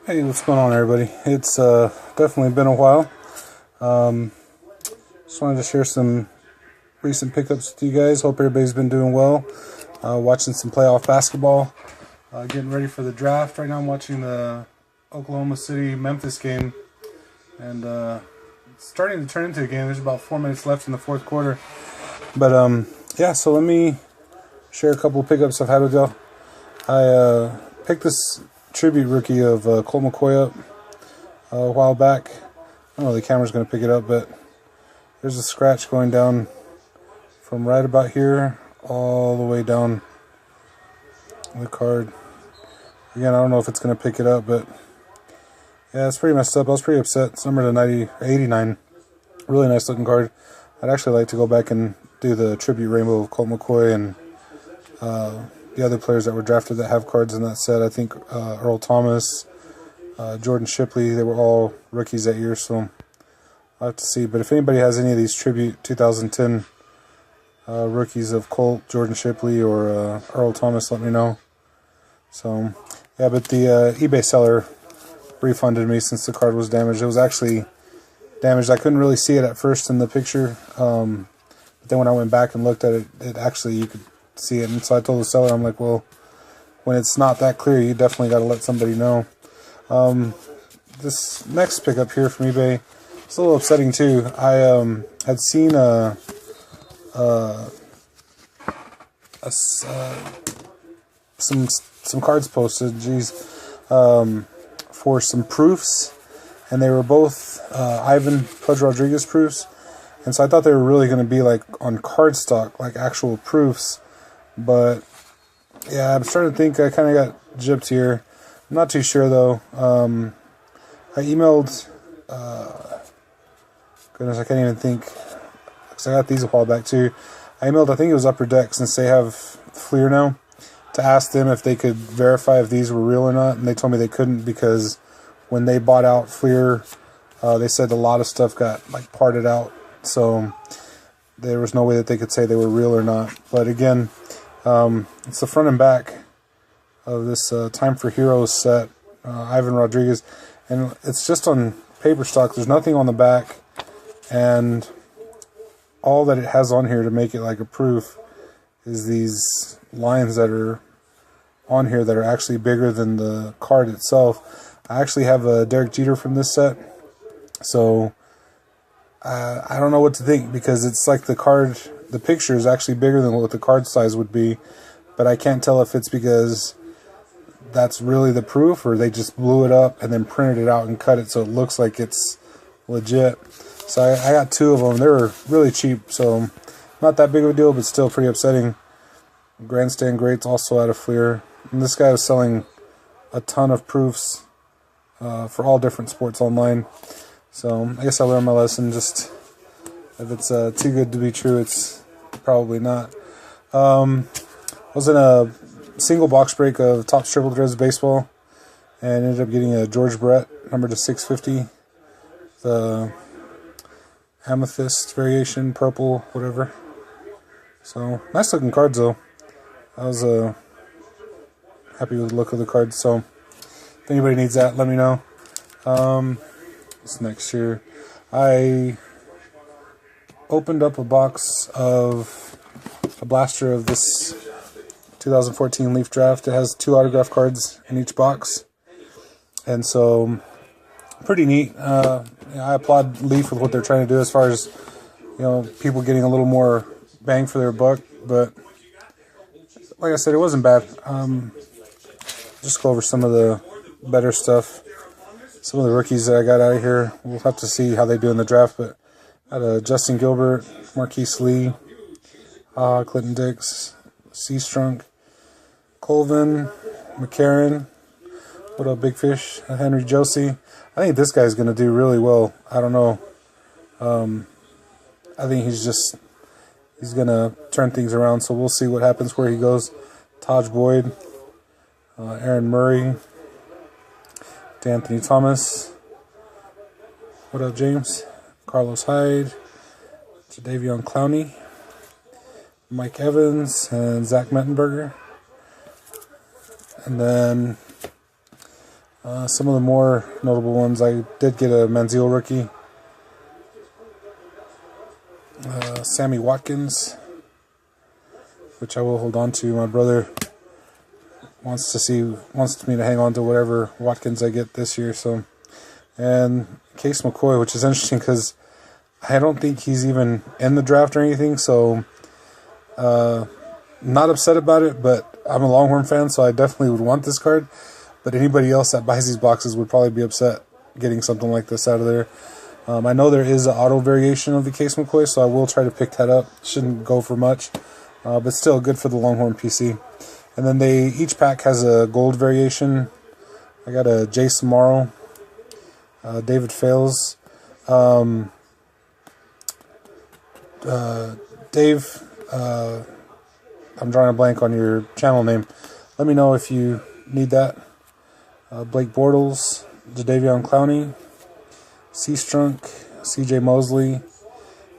Hey, what's going on, everybody? It's definitely been a while. Just wanted to share some recent pickups with you guys. Hope everybody's been doing well. Watching some playoff basketball. Getting ready for the draft. Right now I'm watching the Oklahoma City-Memphis game. And it's starting to turn into a game. There's about 4 minutes left in the fourth quarter. But, yeah, so let me share a couple of pickups I've had with y'all. I picked this tribute rookie of Colt McCoy up a while back. I don't know if the camera's going to pick it up, but there's a scratch going down from right about here all the way down the card. Again, I don't know if it's going to pick it up, but yeah, it's pretty messed up. I was pretty upset. It's numbered to 89. Really nice looking card. I'd actually like to go back and do the tribute rainbow of Colt McCoy and the other players that were drafted that have cards in that set. I think Earl Thomas, Jordan Shipley, they were all rookies that year, so I'll have to see. But if anybody has any of these tribute 2010 rookies of Colt, Jordan Shipley, or Earl Thomas, let me know. So, yeah, but the eBay seller refunded me since the card was damaged. It was actually damaged. I couldn't really see it at first in the picture, but then when I went back and looked at it, it actually, you could see it. And so I told the seller, I'm like, well, when it's not that clear, you definitely got to let somebody know. This next pickup here from eBay, it's a little upsetting too. I had seen some cards posted, for some proofs, and they were both Ivan Pudge Rodriguez proofs, and so I thought they were really going to be like on cardstock, like actual proofs. But yeah, I'm starting to think I kind of got gypped here. I'm not too sure though. I emailed, goodness, I can't even think, because I got these a while back too. I emailed, I think it was Upper Deck, since they have Fleer now, to ask them if they could verify if these were real or not, and they told me they couldn't because when they bought out Fleer, they said a lot of stuff got like parted out, so there was no way that they could say they were real or not. But again, it's the front and back of this Time for Heroes set, Ivan Rodriguez, and it's just on paper stock. There's nothing on the back, and all that it has on here to make it like a proof is these lines that are on here that are actually bigger than the card itself. I actually have a Derek Jeter from this set, so I don't know what to think, because it's like the card, the picture is actually bigger than what the card size would be, but I can't tell if it's because that's really the proof or they just blew it up and then printed it out and cut it so it looks like it's legit. So I got two of them. They were really cheap, so not that big of a deal, but still pretty upsetting. Grandstand Greats also out of Fleer, and this guy was selling a ton of proofs for all different sports online. So I guess I learned my lesson. Just if it's too good to be true, it's probably not. I was in a single box break of Topps Triple Dreads Baseball and ended up getting a George Brett number to 650, the amethyst variation, purple, whatever. So nice looking cards though. I was happy with the look of the cards. So if anybody needs that, let me know. What's next here? I opened up a box of a blaster of this 2014 Leaf Draft. It has 2 autograph cards in each box, and so pretty neat. I applaud Leaf with what they're trying to do as far as, people getting a little more bang for their buck. But like I said, it wasn't bad. Just go over some of the better stuff. Some of the rookies that I got out of here, we'll have to see how they do in the draft. But I had Justin Gilbert, Marquise Lee, Clinton Dix, Seastrunk, Colvin, McCarron. What up, Big Fish? Henry Josie. I think this guy's going to do really well. I don't know. I think he's going to turn things around, so we'll see what happens where he goes. Taj Boyd, Aaron Murray, D'Anthony Thomas. What up, James? Carlos Hyde, Jadeveon Clowney, Mike Evans, and Zach Mettenberger. And then Some of the more notable ones, I did get a Manziel rookie. Sammy Watkins, which I will hold on to. My brother wants me to hang on to whatever Watkins I get this year. So, and Case McCoy, which is interesting because I don't think he's even in the draft or anything. So, not upset about it, but I'm a Longhorn fan, so I definitely would want this card. But anybody else that buys these boxes would probably be upset getting something like this out of there. I know there is an auto variation of the Case McCoy, so I will try to pick that up. Shouldn't go for much, but still good for the Longhorn PC. And then each pack has a gold variation. I got a Jace Morrow, David Fales, Dave. I'm drawing a blank on your channel name. Let me know if you need that. Blake Bortles, Jadeveon Clowney, C-Strunk, CJ Mosley.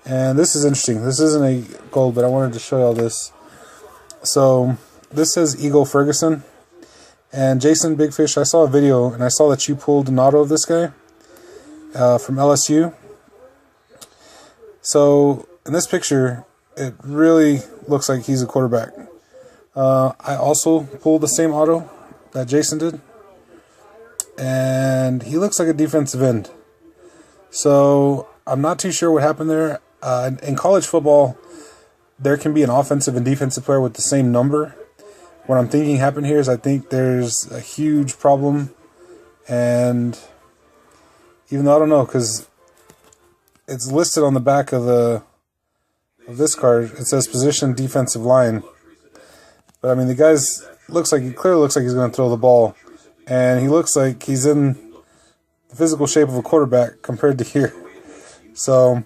And this is interesting. This isn't a gold, but I wanted to show you all this. So this says Eagle Ferguson. And Jason Big Fish, I saw a video and I saw that you pulled an auto of this guy from LSU. So in this picture, it really looks like he's a quarterback. I also pulled the same auto that Jason did. And he looks like a defensive end. So I'm not too sure what happened there. In college football, there can be an offensive and defensive player with the same number. What I'm thinking happened here is I think there's a huge problem. And even though I don't know, because it's listed on the back of this card, it says position defensive line. But I mean, the guy's clearly looks like he's going to throw the ball. And he looks like he's in the physical shape of a quarterback compared to here. So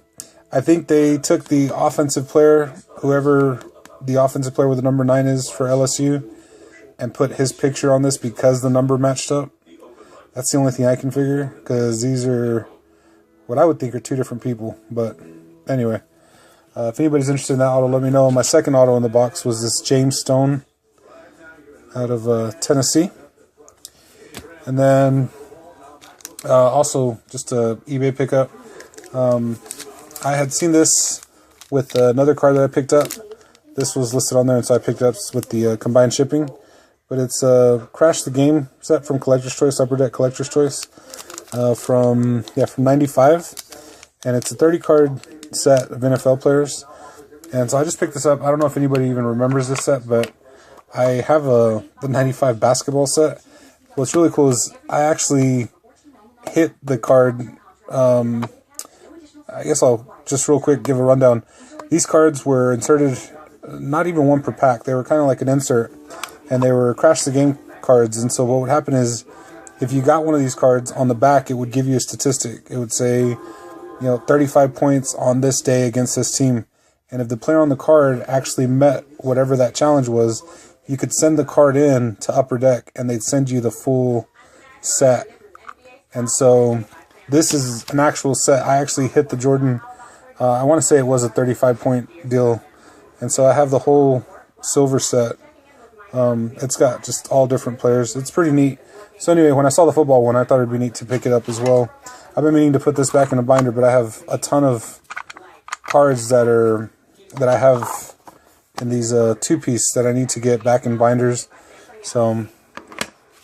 I think they took the offensive player, whoever the offensive player with the number 9 is for LSU, and put his picture on this because the number matched up. That's the only thing I can figure, because these are what I would think are two different people. But anyway, if anybody's interested in that auto, let me know. My second auto in the box was this James Stone out of Tennessee. And then also just a eBay pickup. I had seen this with another card that I picked up. This was listed on there, and so I picked it up with the combined shipping. But it's Crash the Game set from Collector's Choice, Upper Deck Collector's Choice, from '95, and it's a 30-card set of NFL players. And so I just picked this up. I don't know if anybody even remembers this set, but I have the '95 basketball set. What's really cool is I actually hit the card. I guess I'll just real quick give a rundown. These cards were inserted, not even one per pack. They were kind of like an insert, and they were Crash the Game cards. And so what would happen is, if you got one of these cards, on the back it would give you a statistic. It would say, 35 points on this day against this team. And if the player on the card actually met whatever that challenge was, you could send the card in to Upper Deck, and they'd send you the full set. And so this is an actual set. I actually hit the Jordan. I want to say it was a 35-point deal. And so I have the whole silver set. It's got just all different players. It's pretty neat. So anyway, when I saw the football one, I thought it'd be neat to pick it up as well. I've been meaning to put this back in a binder, but I have a ton of cards that I have in these two-piece that I need to get back in binders. So,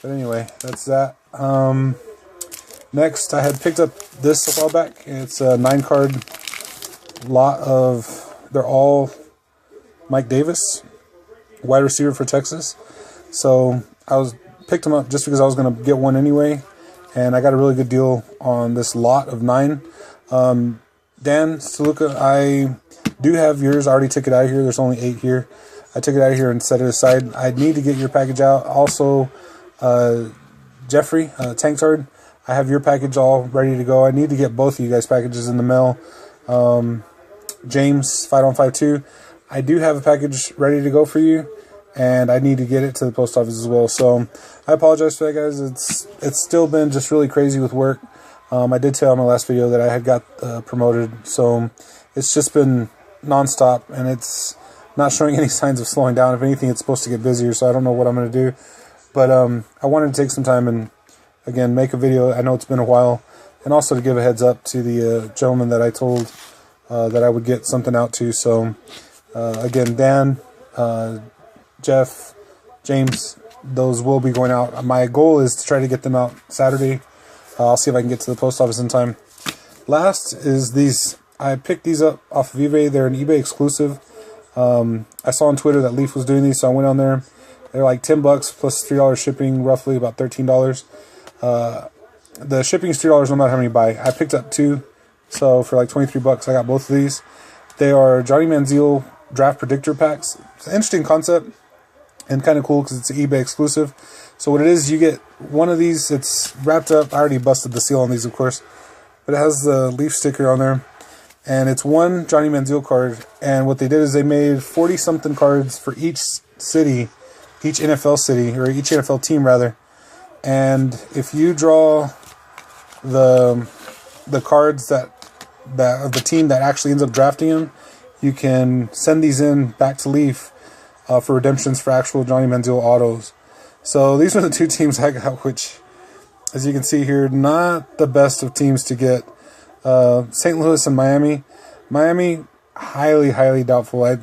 but anyway, that's that. Next, I had picked up this a while back. It's a 9-card lot of, they're all Mike Davis, wide receiver for Texas. So I picked them up just because I was going to get one anyway, and I got a really good deal on this lot of 9. Dan Saluka, I do have yours. I already took it out of here. There's only 8 here. I took it out of here and set it aside. I need to get your package out. Also, Jeffrey, Tanktard, I have your package all ready to go. I need to get both of you guys' packages in the mail. James, Fight on 5-2, I do have a package ready to go for you, and I need to get it to the post office as well. So I apologize for that, guys. It's still been just really crazy with work. I did tell in my last video that I had got promoted, so it's just been nonstop, and it's not showing any signs of slowing down. If anything, it's supposed to get busier, so I don't know what I'm going to do. But I wanted to take some time and again, make a video. I know it's been a while. And also to give a heads up to the gentleman that I told that I would get something out to. So, again, Dan, Jeff, James, those will be going out. My goal is to try to get them out Saturday. I'll see if I can get to the post office in time. Last is these. I picked these up off of eBay. They're an eBay exclusive. I saw on Twitter that Leaf was doing these, so I went on there. They're like $10 plus $3 shipping, roughly about $13. The shipping is $3 no matter how many you buy. I picked up 2, so for like $23 I got both of these. They are Johnny Manziel draft predictor packs. It's an interesting concept and kind of cool because it's an eBay exclusive. So what it is, you get one of these. It's wrapped up. I already busted the seal on these, of course, but it has the Leaf sticker on there. And it's one Johnny Manziel card. And what they did is they made 40-something cards for each city, each NFL city, or each NFL team, rather. And if you draw the cards that of the team that actually ends up drafting them, you can send these in back to Leaf for redemptions for actual Johnny Manziel autos. So these are the 2 teams I got, which, as you can see here, not the best of teams to get. St. Louis and Miami. Miami, highly doubtful. I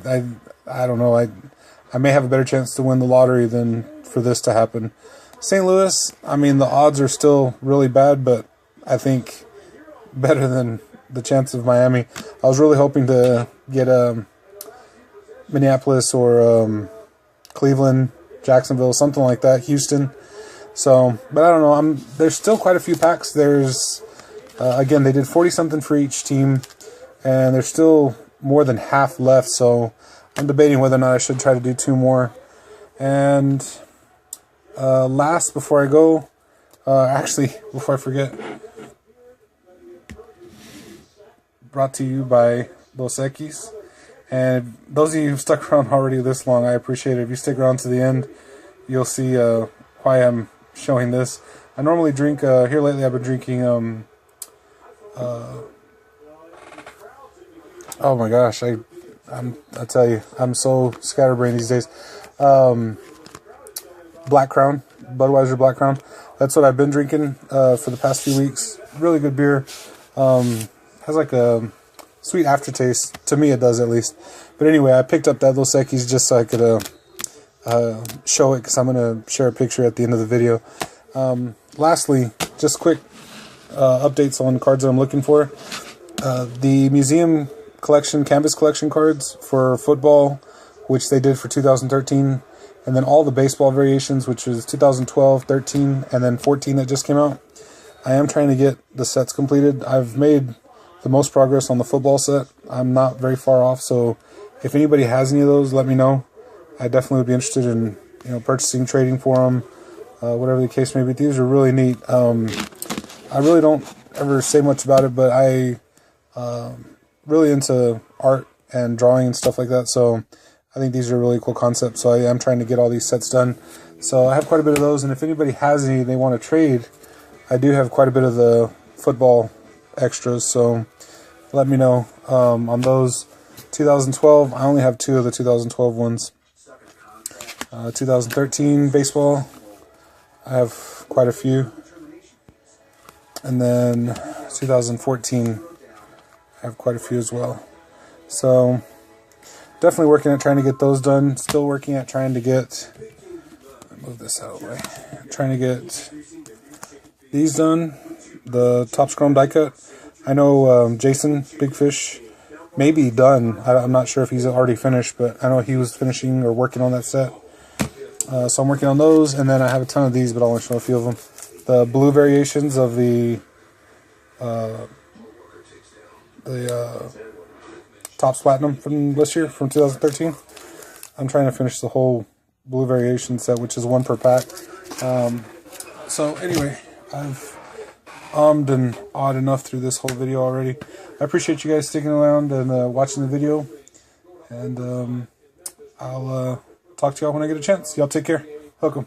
don't know. I may have a better chance to win the lottery than for this to happen. St. Louis, I mean, the odds are still really bad, but I think better than the chance of Miami. I was really hoping to get Minneapolis or Cleveland, Jacksonville, something like that, Houston. So, but I don't know. There's still quite a few packs. There's again, they did 40-something for each team, and there's still more than half left. So I'm debating whether or not I should try to do 2 more. And last, before I go, actually, before I forget, brought to you by Dos Equis. And those of you who've stuck around already this long, I appreciate it. If you stick around to the end, you'll see why I'm showing this. I normally drink, here lately I've been drinking, oh my gosh, I tell you, I'm so scatterbrained these days. Black Crown, Budweiser Black Crown. That's what I've been drinking for the past few weeks. Really good beer. Has like a sweet aftertaste. To me, it does, at least. But anyway, I picked up that Dos Equis just so I could show it, because I'm going to share a picture at the end of the video. Lastly, just quick updates on cards that I'm looking for. The museum collection, canvas collection cards for football, which they did for 2013, and then all the baseball variations, which was 2012, 13, and then 14 that just came out. I am trying to get the sets completed. I've made the most progress on the football set. I'm not very far off, so if anybody has any of those, let me know. I definitely would be interested in purchasing, trading for them, whatever the case may be. These are really neat. I really don't ever say much about it, but I really into art and drawing and stuff like that, so I think these are a really cool concepts. So I am trying to get all these sets done. So I have quite a bit of those, and if anybody has any they want to trade, I do have quite a bit of the football extras, so let me know on those. 2012, I only have 2 of the 2012 ones. 2013 baseball, I have quite a few. And then 2014, I have quite a few as well. So definitely working at trying to get those done. Still working at trying to get, move this out of the way, trying to get these done, the Topps Chrome die cut. I know Jason Big Fish may be done. I'm not sure if he's already finished, but I know he was finishing or working on that set. So I'm working on those, and then I have a ton of these, but I'll show a few of them. The blue variations of the Topps Platinum from this year, from 2013. I'm trying to finish the whole blue variation set, which is 1 per pack. So anyway, I've and awed enough through this whole video already. I appreciate you guys sticking around and watching the video, and I'll talk to y'all when I get a chance. Y'all take care. Welcome.